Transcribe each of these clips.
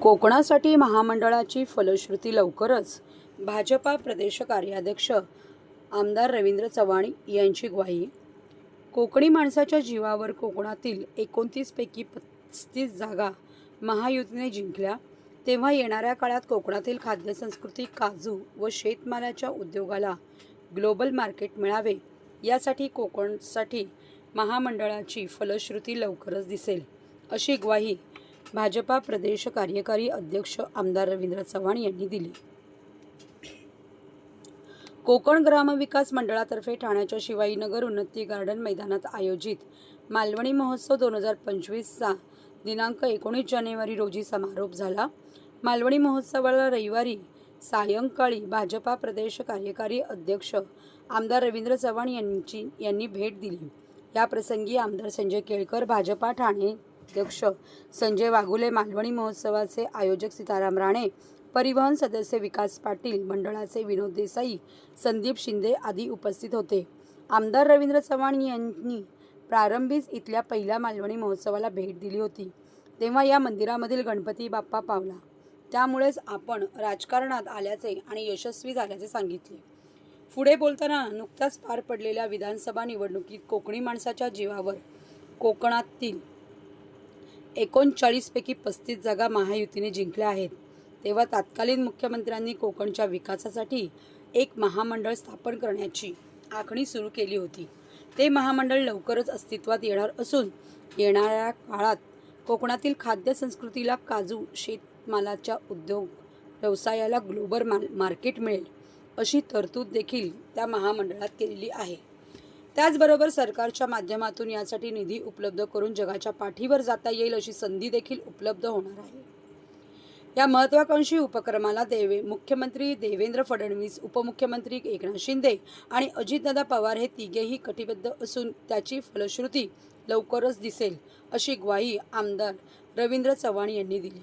कोकणासाठी महामंडळाची फलश्रुती लवकरच. भाजपा प्रदेश कार्याध्यक्ष आमदार रवींद्र चव्हाण यांची ग्वाही. कोकणी माणसाच्या जीवावर कोकणातील 29 पैकी 35 जागा महायुतीने जिंकल्या, तेव्हा येणाऱ्या काळात कोकणातील खाद्यसंस्कृती, काजू व शेतमालाच्या उद्योगाला ग्लोबल मार्केट मिळावे, यासाठी कोकणसाठी महामंडळाची फलश्रुती लवकरच दिसेल, अशी ग्वाही भाजपा प्रदेश कार्यकारी अध्यक्ष आमदार रवींद्र चव्हाण यांनी दिली. कोकण ग्रामविकास मंडळातर्फे ठाण्याच्या शिवाजीनगर उन्नती गार्डन मैदानात आयोजित मालवणी महोत्सव 2025चा दिनांक 19 जानेवारी रोजी समारोप झाला. मालवणी महोत्सवाला रविवारी सायंकाळी भाजपा प्रदेश कार्यकारी अध्यक्ष आमदार रवींद्र चव्हाण यांनी भेट दिली. या प्रसंगी आमदार संजय केळकर, भाजपा ठाणे अध्यक्ष संजय वाघुले, मालवणी महोत्सवाचे आयोजक सीताराम राणे, परिवहन सदस्य विकास पाटील, मंडळाचे विनोद देसाई, संदीप शिंदे आदी उपस्थित होते. आमदार रवींद्र चव्हाण यांनी प्रारंभीच इथल्या पहिल्या मालवणी महोत्सवाला भेट दिली होती, तेव्हा या मंदिरामधील गणपती बाप्पा पावला. त्यामुळेच आपण राजकारणात आल्याचे आणि यशस्वी झाल्याचे सांगितले. पुढे बोलताना नुकत्याच पार पडलेल्या विधानसभा निवडणुकीत कोकणी माणसाच्या जीवावर कोकणातील 39 पैकी 35 जागा महायुतीने जिंकल्या आहेत, तेव्हा तत्कालीन मुख्यमंत्र्यांनी कोकणच्या विकासासाठी एक महामंडळ स्थापन करण्याची आखणी सुरू केली होती. ते महामंडळ लवकरच अस्तित्वात येणार असून येणाऱ्या काळात कोकणातील खाद्य संस्कृतीला, काजू, शेतमालाच्या उद्योग व्यवसायाला ग्लोबल मार्केट मिळेल, अशी तरतूद देखील त्या महामंडळात केलेली आहे. त्याचबरोबर सरकारच्या माध्यमातून यासाठी निधी उपलब्ध करून जगाच्या पाठीवर जाता येईल अशी संधी देखील उपलब्ध होणार आहे. या महत्त्वाकांक्षी उपक्रमाला मुख्यमंत्री देवेंद्र फडणवीस, उपमुख्यमंत्री एकनाथ शिंदे आणि अजितदादा पवार हे तिघेही कटिबद्ध असून त्याची फलश्रुती लवकरच दिसेल, अशी ग्वाही आमदार रवींद्र चव्हाण यांनी दिली.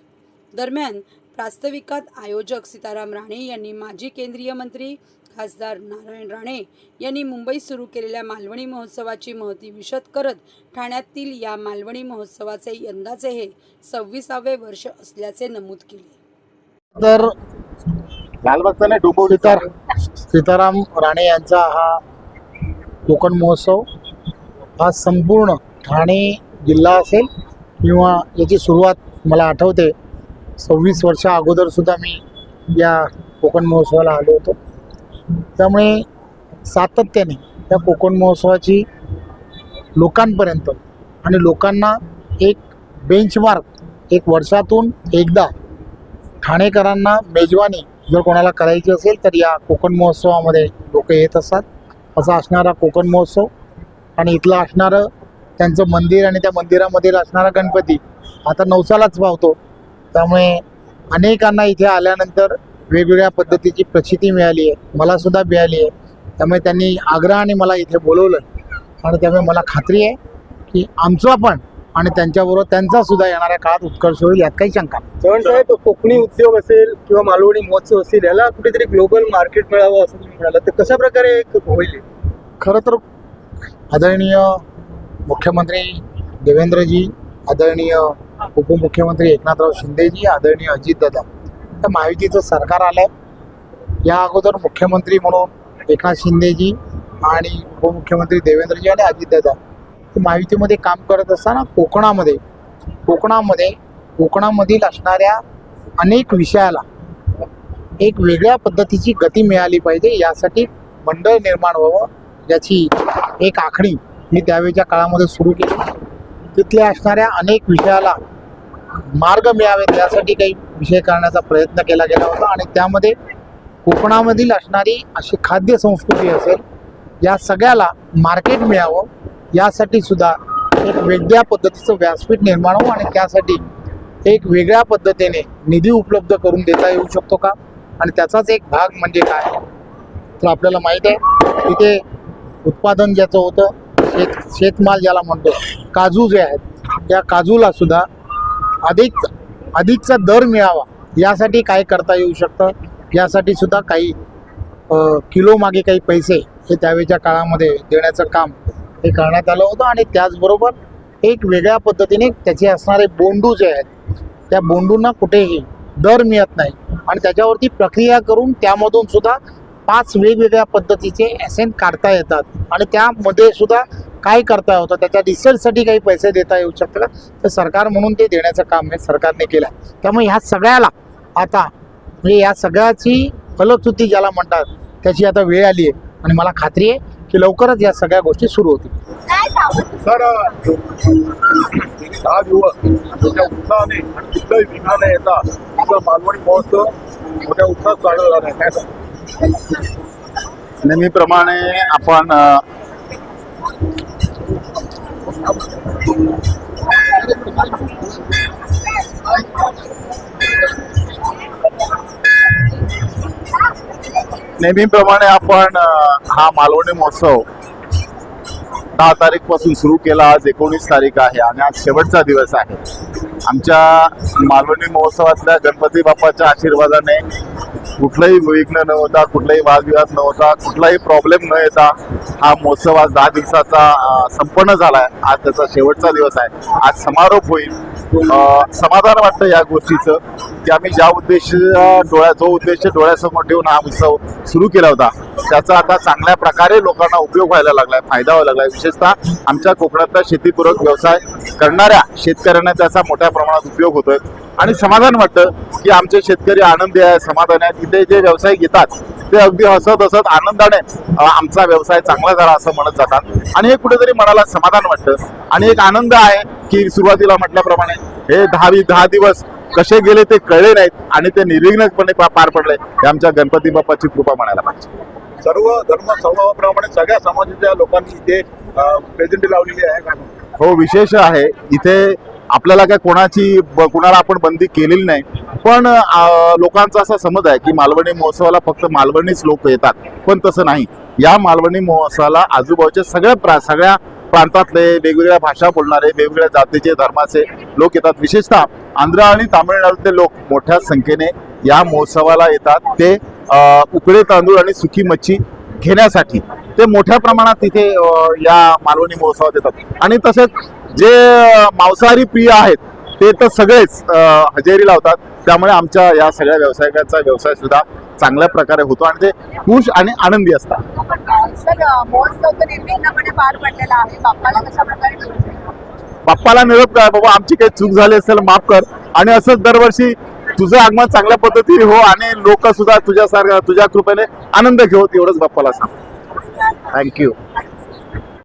दरम्यान प्रास्ताविकात आयोजक सीताराम राणे यांनी माजी केंद्रीय मंत्री खासदार नारायण राणे यांनी मुंबईत सुरू केलेल्या मालवणी महोत्सवाची महती विशद करत ठाण्यातील या मालवणी महोत्सवाचे यंदाचे हे 26वे वर्ष असल्याचे नमूद केले. तर सीताराम राणे यांचा हा कोकण महोत्सव हा संपूर्ण ठाणे जिल्हा असेल किंवा याची सुरुवात मला आठवते 26 वर्षा अगोदर सुद्धा मी या कोकण महोत्सवाला आलो होतो. त्यामुळे सातत्याने त्या कोकण महोत्सवाची लोकांपर्यंत आणि लोकांना एक बेंचमार्क, एक वर्षातून एकदा ठाणेकरांना मेजवानी जर कोणाला करायची असेल तर या कोकण महोत्सवामध्ये लोक येत असतात. असा असणारा कोकण महोत्सव आणि इथलं असणारं त्यांचं मंदिर आणि त्या मंदिरामध्ये असणारा गणपती आता नवसालाच पावतो. त्यामुळे अनेकांना इथे आल्यानंतर वेगवेगळ्या पद्धतीची प्रचिती मिळाली आहे, मला सुद्धा मिळाली आहे. त्यामुळे त्यांनी आग्रहाने मला इथे बोलवलं आणि त्यामुळे मला खात्री आहे की आमचा पण आणि त्यांच्याबरोबर त्यांचा सुद्धा येणाऱ्या काळात उत्कर्ष होईल, यात काही शंका नाही. चव्हाण साहेब, कोकणी उद्योग असेल किंवा मालवणी महोत्सव असेल, याला कुठेतरी ग्लोबल मार्केट मिळावं असं तुम्ही म्हणाला, तर कशा प्रकारे होईल? खरं तर आदरणीय मुख्यमंत्री देवेंद्रजी, आदरणीय उपमुख्यमंत्री एकनाथराव शिंदेजी, आदरणीय अजितदादा, तर महायुतीचं सरकार आलं आहे. या अगोदर मुख्यमंत्री म्हणून एकनाथ शिंदेजी आणि उपमुख्यमंत्री देवेंद्रजी आणि अजितदादा महायुतीमध्ये काम करत असताना कोकणामधील असणाऱ्या अनेक विषयाला एक वेगळ्या पद्धतीची गती मिळाली पाहिजे, यासाठी मंडळ निर्माण व्हावं, याची एक आखणी मी त्यावेळच्या काळामध्ये सुरू केली. तिथल्या असणाऱ्या अनेक विषयाला मार्ग मिळावेत यासाठी काही विषय करण्याचा प्रयत्न केला गेला होता आणि त्यामध्ये कोकणामधील असणारी अशी खाद्य संस्कृती असेल, या सगळ्याला मार्केट मिळावं यासाठी सुद्धा एक वेगळ्या पद्धतीचं व्यासपीठ निर्माण व्हावं आणि त्यासाठी एक वेगळ्या पद्धतीने निधी उपलब्ध करून देता येऊ शकतो का, आणि त्याचाच एक भाग म्हणजे काय तर आपल्याला माहीत आहे तिथे उत्पादन ज्याचं होतं शेतमाल ज्याला म्हणतो, काजू जे आहेत, या काजूला सुद्धा अधिकचा दर मिळावा यासाठी काय करता येऊ शकतं, यासाठी सुद्धा काही किलो मागे काही पैसे हे त्यावेळच्या काळामध्ये देण्याचं काम हे करण्यात आलं होतं. आणि त्याचबरोबर एक वेगळ्या पद्धतीने त्याचे असणारे बोंडू जे आहेत त्या बोंडूंना कुठेही दर मिळत नाही आणि त्याच्यावरती प्रक्रिया करून त्यामधून सुद्धा 5 वेगवेगळ्या पद्धतीचे ॲसेंट काढता येतात आणि त्यामध्ये सुद्धा काय करता होतं त्याच्या रिसर्चसाठी काही पैसे देता येऊ शकतात का, तर सरकार म्हणून ते देण्याचं काम हे सरकारने केलं आहे. त्यामुळे ह्या सगळ्याला आता म्हणजे या सगळ्याची फलश्रुती ज्याला म्हणतात त्याची आता वेळ आली आहे आणि मला खात्री आहे की लवकरच या सगळ्या गोष्टी सुरू होतील. सर 10 दिवस मोठ्या उत्साहाने आणि कुठल्याही विघ्नाने येतात तुझा मालवणी महोत्सव मोठ्या उत्साहात चालू झाला आहे. काय सांगता? नेहमीप्रमाणे आपण हा मालवणी महोत्सव 10 तारीख पासून सुरू केला. आज 19 तारीख आहे आणि आज शेवटचा दिवस आहे. आमच्या मालवणी महोत्सवातल्या गणपती बाप्पाच्या आशीर्वादाने कुठलंही विघ्न न होता, कुठलाही वादविवाद न होता, कुठलाही प्रॉब्लेम न येता हा महोत्सव आज 10 दिवसाचा संपन्न झाला आहे. आज त्याचा शेवटचा दिवस आहे. आज समारोप होईल. समाधान वाटतं या गोष्टीचं की आम्ही जो उद्देश डोळ्यासमोर ठेवून हा उत्सव सुरू केला होता त्याचा आता चांगल्या प्रकारे लोकांना उपयोग व्हायला लागलाय, फायदा व्हायला लागलाय. विशेषतः आमच्या कोकणातला शेतीपूरक व्यवसाय करणाऱ्या शेतकऱ्यांना त्याचा मोठ्या प्रमाणात उपयोग होतोय आणि समाधान वाटतं की आमचे शेतकरी आनंदी आहे, समाधान आहे. तिथे जे व्यवसाय घेतात ते अगदी हसत आनंदाने आमचा व्यवसाय चांगला झाला असं म्हणत जातात आणि हे कुठेतरी मनाला समाधान वाटतं आणि एक आनंद आहे की सुरुवातीला म्हटल्याप्रमाणे हे 10 दिवस कसे गेले ते कळले नाहीत आणि ते निर्विघ्नपणे पार पडले. हे आमच्या गणपती बाप्पाची कृपा म्हणायला पाहिजे. सर्व धर्म समभावाप्रमाणे सगळ्या समाजाच्या लोकांनी इथे प्रेझेंटी लावलेली आहे. हो, विशेष आहे इथे आपल्याला काय कुणाला आपण बंदी केलेली नाही, पण लोकांचा असा समज आहे की मालवणी महोत्सवाला फक्त मालवणीच लोक येतात, पण तसं नाही. या मालवणी महोत्सवाला आजूबाजूच्या सगळ्या प्रांतातले वेगवेगळ्या भाषा बोलणारे, वेगवेगळ्या जातीचे धर्माचे लोक येतात. विशेषतः आंध्र आणि तामिळनाडूतले लोक मोठ्या संख्येने या महोत्सवाला येतात. ते उकडे तांदूळ आणि सुकी मच्छी घेण्यासाठी ते मोठ्या प्रमाणात तिथे या मालवणी महोत्सवात येतात आणि तसेच जे मांसाहारी प्रिय आहेत ते तर सगळेच हजेरी लावतात. त्यामुळे आमच्या या सगळ्या व्यावसायिकांचा व्यवसाय सुद्धा चांगल्या प्रकारे होतो आणि ते खुश आणि आनंदी असतात. सर, महोत्सव तर निर्विघ्नपणे पार पडलेला आहे. बाप्पाला कशा प्रकारे बाप्पाला निरोप काय, बाबा आमची काही चूक झाली असेल माफ कर आणि असंच दरवर्षी तुझं आगमन चांगल्या पद्धतीने हो आणि लोक सुद्धा तुझ्या कृपेने आनंद घेऊ, एवढंच बाप्पाला सांग. थँक्यू.